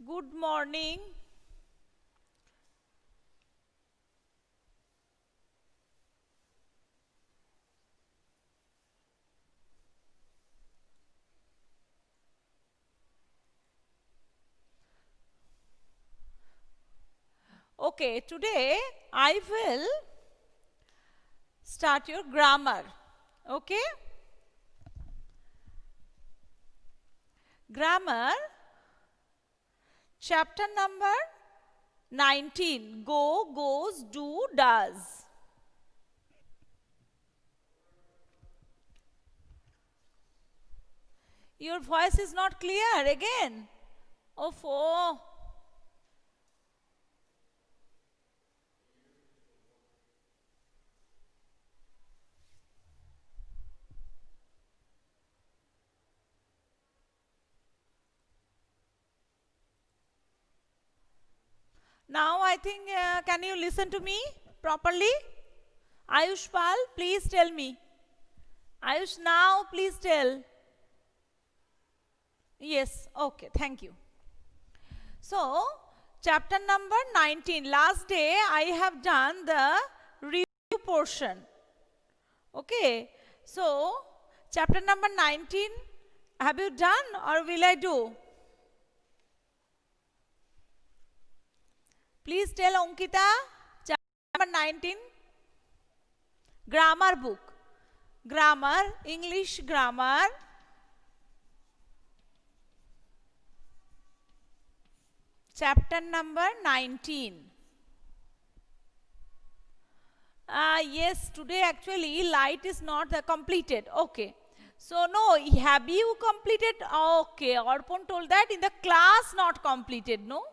Good morning. Okay, today I will start your grammar. Okay? Grammar, chapter number 19. Go, goes, do, does. Your voice is not clear again. Oh. Now I think, can you listen to me properly? Ayush Pal, please tell me. Ayush, now please tell. Yes, okay, thank you. So, chapter number 19. Last day I have done the review portion. Okay, so chapter number 19, have you done or will I do? Please tell Ankita, chapter number 19, grammar book. Grammar, English grammar. Chapter number 19. Yes, today actually light is not completed. Okay. So, no, have you completed? Okay, Arpon told that in the class not completed, no?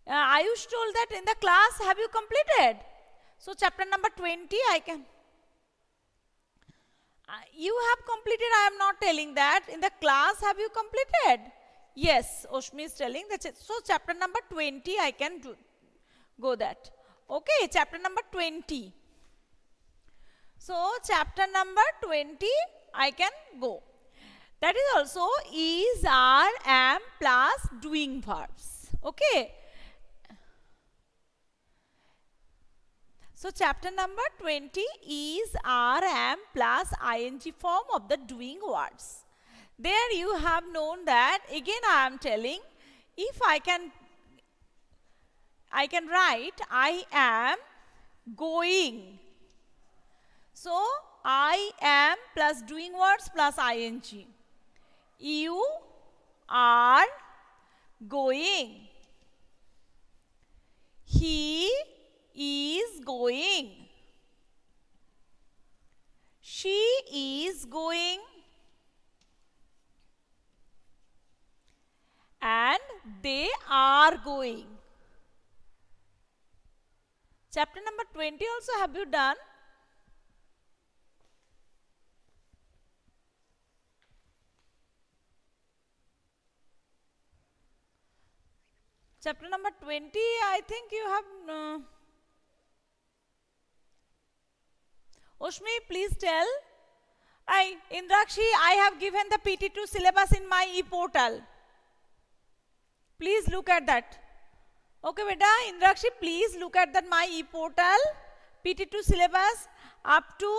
Ayush told that in the class have you completed? So, chapter number 20 I can. You have completed, I am not telling that. In the class have you completed? Yes, Oshmi is telling that. So, chapter number 20 I can do, go that. Okay, chapter number 20. So, chapter number 20 I can go. That is also is, are, am plus doing verbs. Okay. So, chapter number 20 is, are, am plus ing form of the doing words. There you have known that, again I am telling, if I can write I am going. So, I am plus doing words plus ing. You are going. He is going. She is going. And they are going. Chapter number 20 also have you done? Chapter number 20, I think you have. Oshmi, please tell. Indrakshi, I have given the PT2 syllabus in my e-portal. Please look at that. Okay, beta, Indrakshi, please look at that my e-portal. PT2 syllabus up to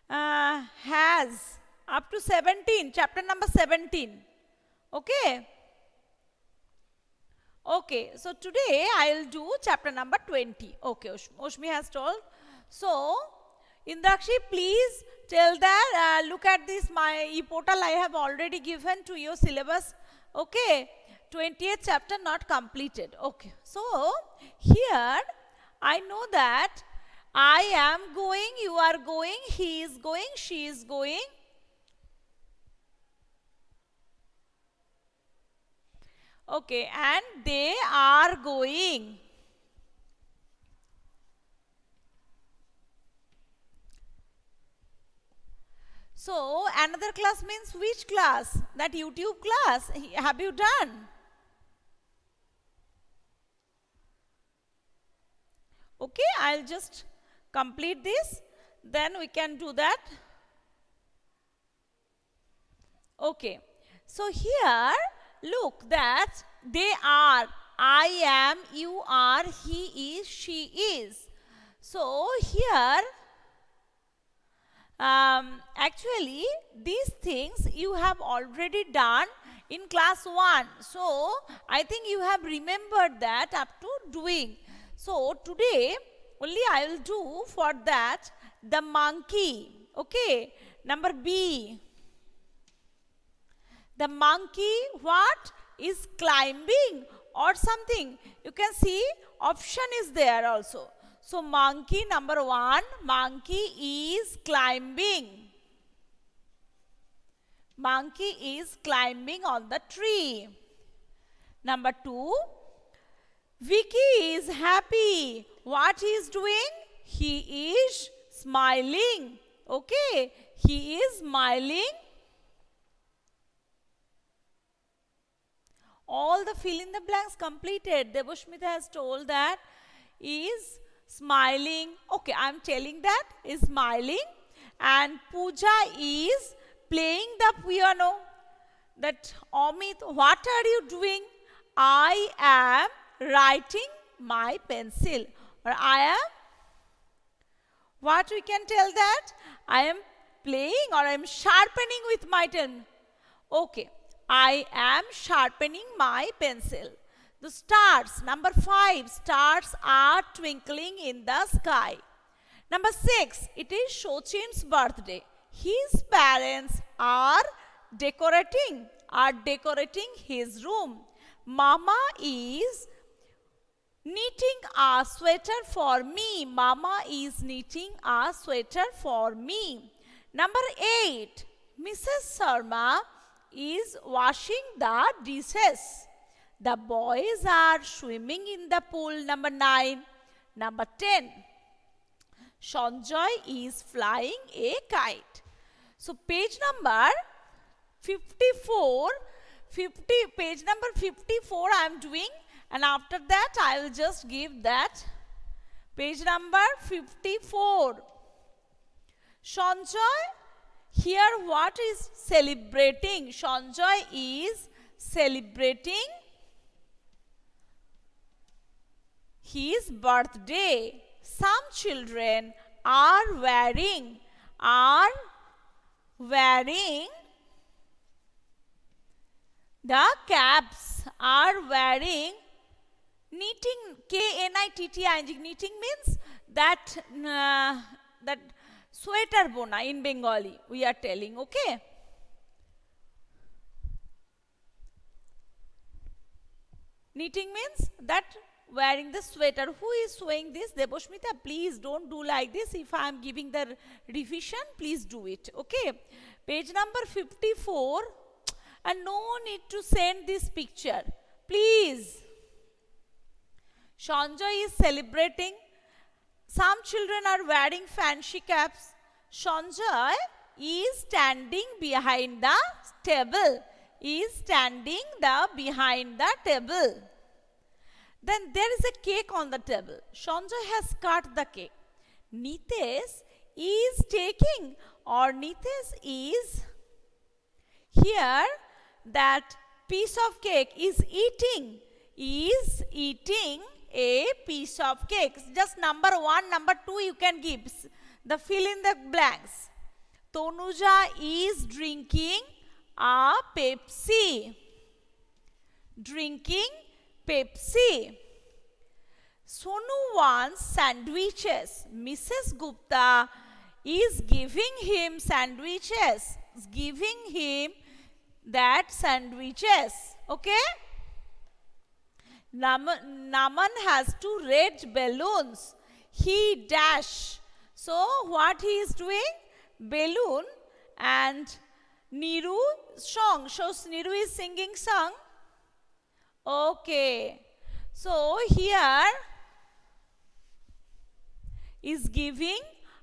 has up to 17, chapter number 17. Okay. Okay, so today I will do chapter number 20. Okay, Oshmi has told. So, Indrakshi, please tell that, look at this, my e-portal I have already given to your syllabus. Okay, 20th chapter not completed. Okay, so here I know that I am going, you are going, he is going, she is going. Okay, and they are going. So, another class means which class? That YouTube class. Have you done? Okay, I'll just complete this. Then we can do that. Okay. So, here look that they are, I am, you are, he is, she is. So here, actually, these things you have already done in class 1. So, I think you have remembered that up to doing. So, today only I will do for that the monkey. Okay. Number B. The monkey what? Is climbing or something. You can see option is there also. So, monkey number 1, monkey is climbing. Monkey is climbing on the tree. Number 2, Vicky is happy. What he is doing? He is smiling. Okay, he is smiling. All the fill in the blanks completed. Debashmita has told that is smiling. Okay, I am telling that is smiling. And Pooja is playing the piano. That Amit, what are you doing? I am writing my pencil. Or I am, what we can tell that? I am playing or I am sharpening with my pen. Okay, I am sharpening my pencil. The stars, number 5, stars are twinkling in the sky. Number 6, it is Shochin's birthday. His parents are decorating his room. Mama is knitting a sweater for me. Mama is knitting a sweater for me. Number 8, Mrs. Sharma is washing the dishes. The boys are swimming in the pool. Number 9. Number 10, Sanjoy is flying a kite. So page number 54, page number 54 I am doing, and after that I will just give that page number 54. Sanjoy, here what is celebrating? Sanjoy is celebrating his birthday. Some children are wearing the caps, are wearing knitting, K-N-I-T-T-I-N-G. Knitting means that that sweater bona in Bengali we are telling. Okay. Knitting means that wearing the sweater. Who is showing this? Debashmita, please don't do like this. If I am giving the revision, please do it. Okay. Page number 54. And no need to send this picture. Please. Sanjoy is celebrating. Some children are wearing fancy caps. Sanjoy is standing behind the table. Behind the table. Then there is a cake on the table. Sanjoy has cut the cake. Nitesh is taking, or Nitesh is here, that piece of cake is eating a piece of cake. Just number 1, number 2 you can give the fill in the blanks. Tonuja is drinking a Pepsi. Sonu wants sandwiches. Mrs. Gupta is giving him sandwiches. Giving him that sandwiches. Okay. Naman has 2 red balloons. He dash. So what he is doing? Balloon. And Niru song. So Niru is singing song. Okay. So here is giving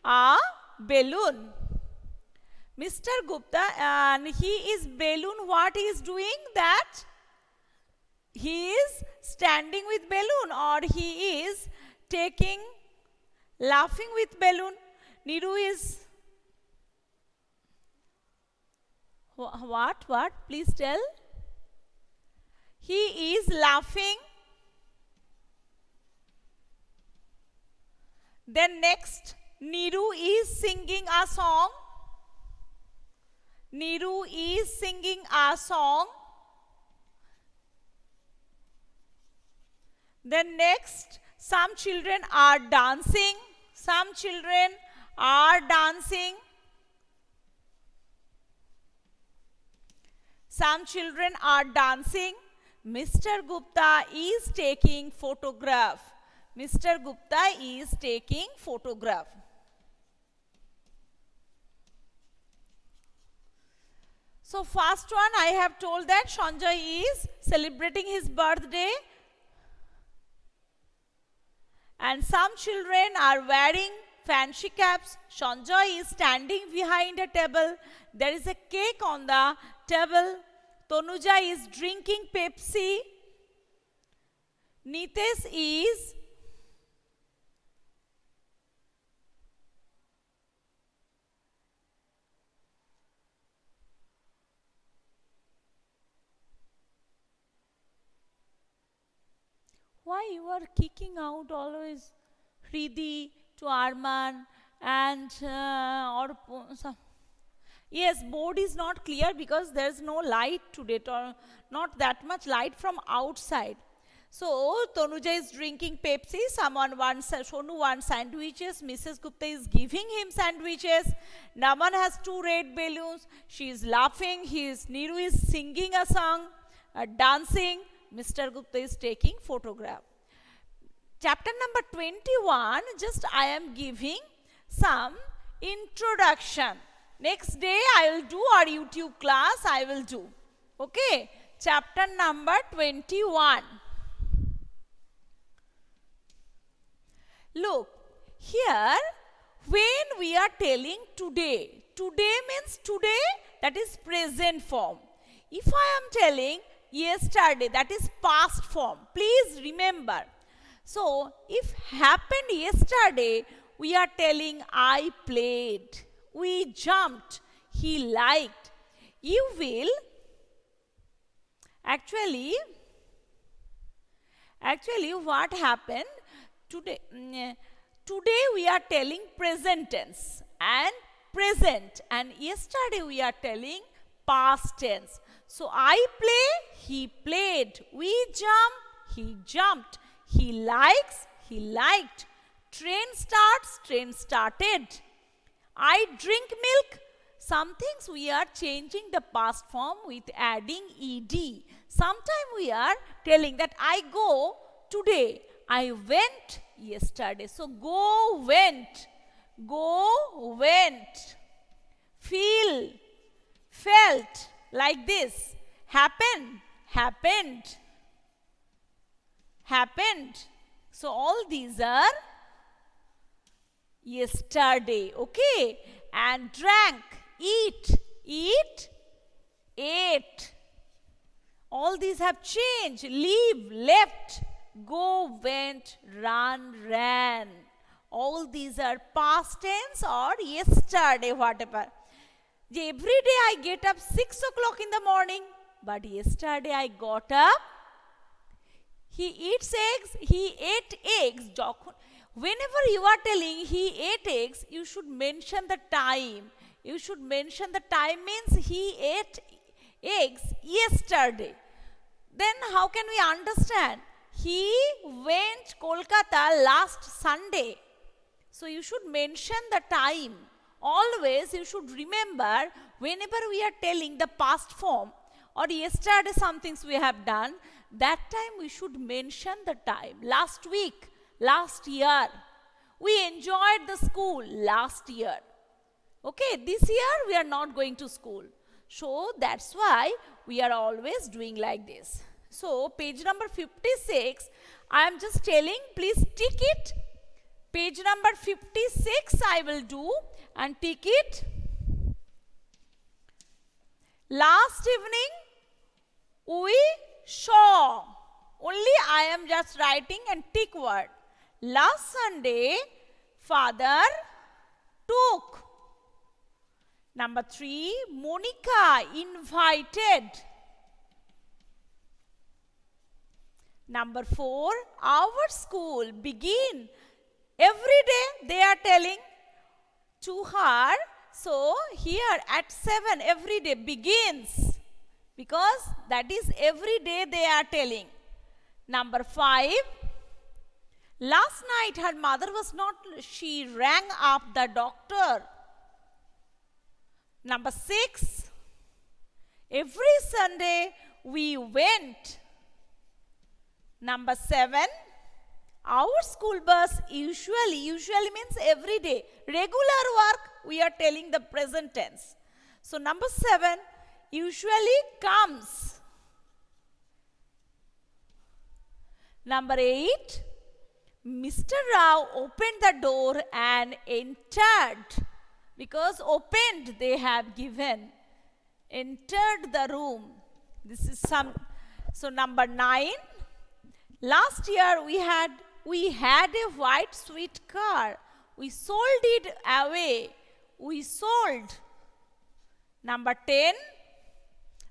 a balloon. Mr. Gupta, and he is balloon. What he is doing? That he is standing with balloon, or he is laughing with balloon. Niru is what? Please tell. He is laughing. Then next, Niru is singing a song. Niru is singing a song. Then next, some children are dancing. Some children are dancing. Some children are dancing. Mr. Gupta is taking photograph. Mr. Gupta is taking photograph. So first one I have told that Sanjay is celebrating his birthday. And some children are wearing fancy caps. Sanjay is standing behind a table. There is a cake on the table. Tanuja is drinking Pepsi. Nitesh is why you are kicking out always Hridi to Arman and yes, board is not clear because there is no light today, or not that much light from outside. So Tanuja is drinking Pepsi. Someone wants Sonu wants sandwiches. Mrs. Gupta is giving him sandwiches. Naman has 2 red balloons. She is laughing. Niru is singing a song, dancing. Mr. Gupta is taking photograph. Chapter number 21, just I am giving some introduction. Next day I will do our YouTube class, I will do. Okay, chapter number 21. Look, here when we are telling today, today means today, that is present form. If I am telling yesterday, that is past form. Please remember. So, if happened yesterday, we are telling I played, we jumped, he liked. You will actually what happened today? Today we are telling present tense and present, and yesterday we are telling past tense. So I play, he played. We jump, he jumped. He likes, he liked. Train starts, train started. I drink milk. Some things we are changing the past form with adding ed. Sometimes we are telling that I go today. I went yesterday. So go, went. Go, went. Feel, felt. Like this. Happen, happened. Happened. So all these are yesterday. Okay. And drank, eat, ate. All these have changed. Leave, left. Go, went, run, ran. All these are past tense or yesterday, whatever. Every day I get up 6 o'clock in the morning, but yesterday I got up. He eats eggs, he ate eggs. Whenever you are telling he ate eggs, you should mention the time. You should mention the time means he ate eggs yesterday. Then how can we understand? He went Kolkata last Sunday. So you should mention the time. Always you should remember whenever we are telling the past form or yesterday some things we have done, that time we should mention the time. Last week, last year, we enjoyed the school last year. Okay, this year we are not going to school. So that's why we are always doing like this. So page number 56, I am just telling, please tick it. Page number 56 I will do and tick it. Last evening we saw. Only I am just writing and tick word. Last Sunday father took. Number 3, Monica invited. Number 4, our school begin. Every day they are telling to her. So here at 7 every day begins, because that is every day they are telling. Number 5, last night her mother was not, she rang up the doctor. Number 6, every Sunday we went. Number 7, our school bus usually means every day. Regular work, we are telling the present tense. So number 7, usually comes. Number 8, Mr. Rao opened the door and entered. Because opened they have given. Entered the room. This is some. So number 9, last year we had a white sweet car. We sold it away. We sold. Number 10,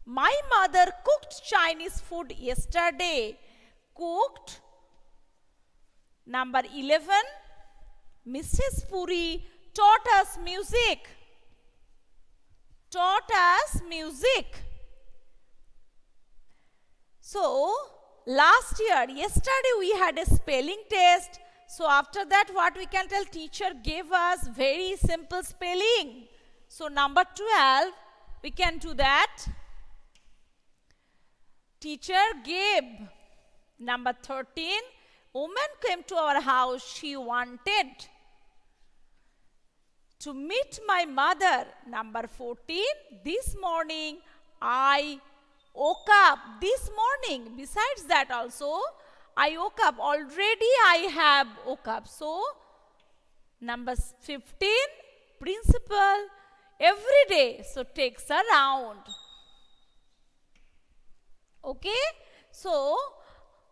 my mother cooked Chinese food yesterday. Cooked. Number 11, Mrs. Puri taught us music. Taught us music. So, last year, yesterday we had a spelling test. So after that, what we can tell, teacher gave us very simple spelling. So number 12, we can do that. Teacher gave. Number 13, woman came to our house. She wanted to meet my mother. Number 14, this morning I woke up. This morning, besides that also, I woke up. Already I have woke up. So, number 15, principal, every day. So, takes a round. Okay. So,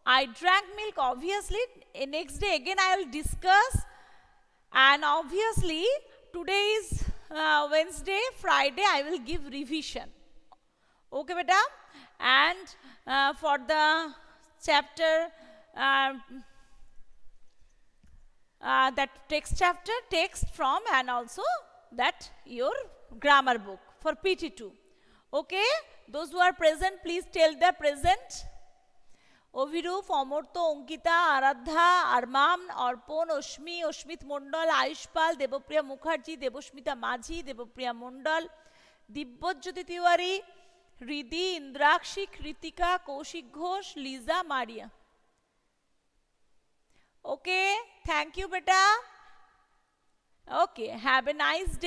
I drank milk, obviously. Next day again I will discuss. And obviously, today is Wednesday, Friday I will give revision. Okay, beta? And for the chapter, that text chapter, text from, and also that your grammar book for PT2. Okay? Those who are present, please tell the present. Abhirup, Amartya, Ankita, Aradhya, Arman, Arpan, Ashmi, অস্মিত Mondal, Ayush Pal, Debapriya Mukherjee, Debasmita Majhi, Debapriya Mondal, Dibyajyoti Tiwari, Hridi, Indrakshi, Krittika, Kaushik Ghosh, Liza, Maria. Okay, thank you beta. Okay, have a nice day.